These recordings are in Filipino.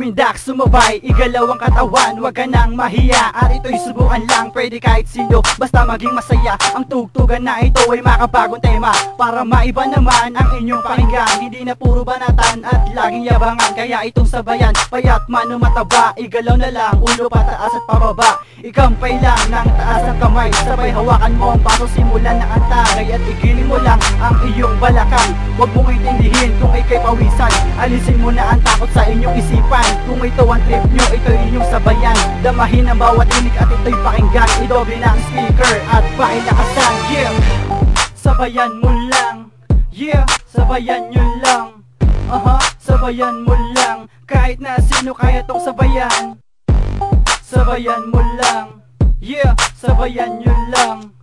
Tumindak, sumabay, igalaw ang katawan, wag ka nang mahiya. At ito'y subukan lang, pwede kahit sino, basta maging masaya. Ang tugtugan na ito ay makabagong tema, para maiba naman ang inyong pakinggan. Hindi na puro banatan at laging yabangan, kaya itong sabayan, payat man o mataba, igalaw na lang, ulo pataas at pababa. Ikampay lang ng taas ng kamay, sabay hawakan mo ang baso, simulan na ang tagay. At igiling mo lang ang iyong balakang, huwag mong intindihin kung ikay pawisan. Alisin mo na ang takot sa inyong isipan. Kung ito ang trip nyo, ito inyong sabayan. Damahin ang bawat inig at ito'y pakinggan. Idoble na ang speaker at pakilakasan. Yeah, sabayan mo lang. Yeah, sabayan nyo lang. Sabayan mo lang. Kahit na sino kaya tong sabayan. Sabayan mo lang. Yeah, sabayan nyo lang.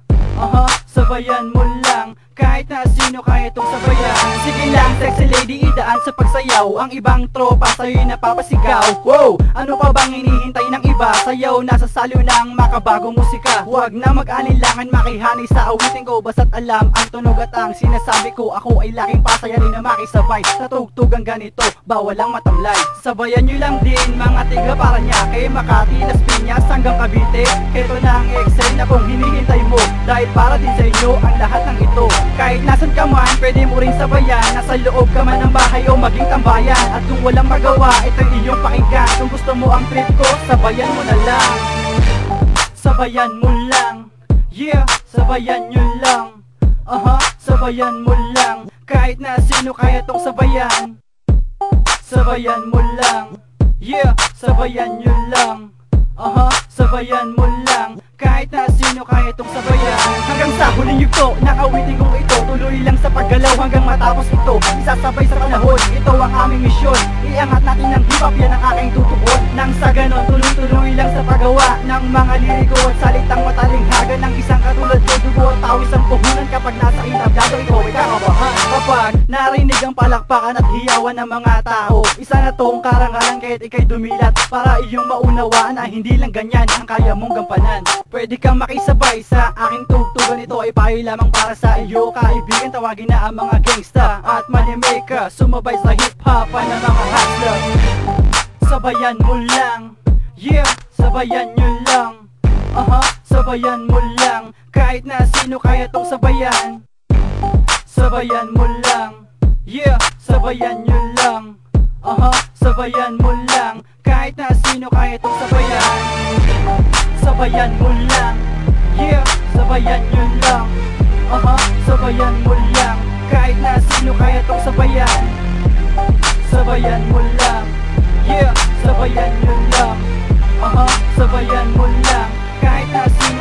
Sabayan mo lang. Kahit na sino kaya itong sabayan. Sige lang sexy lady, idaan sa pagsayaw. Ang ibang tropa sa'yo'y napapasigaw. Wow, ano pa bang hinihintay ng iba? Sayaw na sa saliw ng makabagong musika. Huwag na mag-alinlangan, makihanay sa awitin ko. Basta't alam ang tunog at ang sinasabi ko. Ako ay laking pasayarin na makisabay sa tugtugang ganito, bawal lang matamlay. Sabayan nyo lang din mga tiga para niya, kay Makati, Las Piñas hanggang Cavite. Ito na ang excel na kung hinihintay mo, dahil para din sa inyo ang lahat ng ito. Kahit nasan ka man, pwede mo rin sabayan. Nasa loob ka man ng bahay o maging tambayan. At kung walang magawa, ito'y iyong pakinggan. Kung gusto mo ang trip ko, sabayan mo na lang. Sabayan mo lang. Yeah, sabayan nyo lang. Sabayan mo lang. Kahit na sino kaya tong sabayan. Sabayan mo lang. Yeah, sabayan nyo lang. Sabayan mo lang. Kahit na sino kaya itong sabayan. Hanggang sa huling yugto, nakawitin kong ito. Tuloy lang sa paggalaw hanggang matapos ito. Isasabay sa panahon, ito ang aming misyon. Iangat natin ng hip-hop, yan ang aking tutuon. Nang sa ganon, tuloy-tuloy lang sa paggawa ng mga liriko at salitang matalinghaga ng isang katulad ko. Dugo at tawis ang puhunan kapag nasa entablado, ikaw ay kakabahan. Kapag narinig ang palakpakan at hiyawan ng mga tao, isa na tong karangalan kahit ikay dumilat, para iyong maunawaan na hindi lang ganyan ang kaya mong gampanan. Pwede kang makisabay sa aking tugtugan, ito ay payo lamang para sa iyo kaibigan. Tawagin na ang mga gangsta at moneymaker, sumabay sa hip-hop na mga hustler. Sabayan mo lang. Yeah, sabayan nyo lang. Sabayan mo lang. Kahit na sino kaya tong sabayan. Sabayan mo lang. Yeah, sabayan nyo lang. Sabayan mo lang. Kahit na sino kaya tong sabayan. Sabayan mo lang. Yeah, sabayan nyo lang. Sabayan mo lang. Kahit na sino kaya tong sabayan. Sabayan mo lang. Yeah, sabayan nyo lang. Sabayan mo lang. Kahit na sino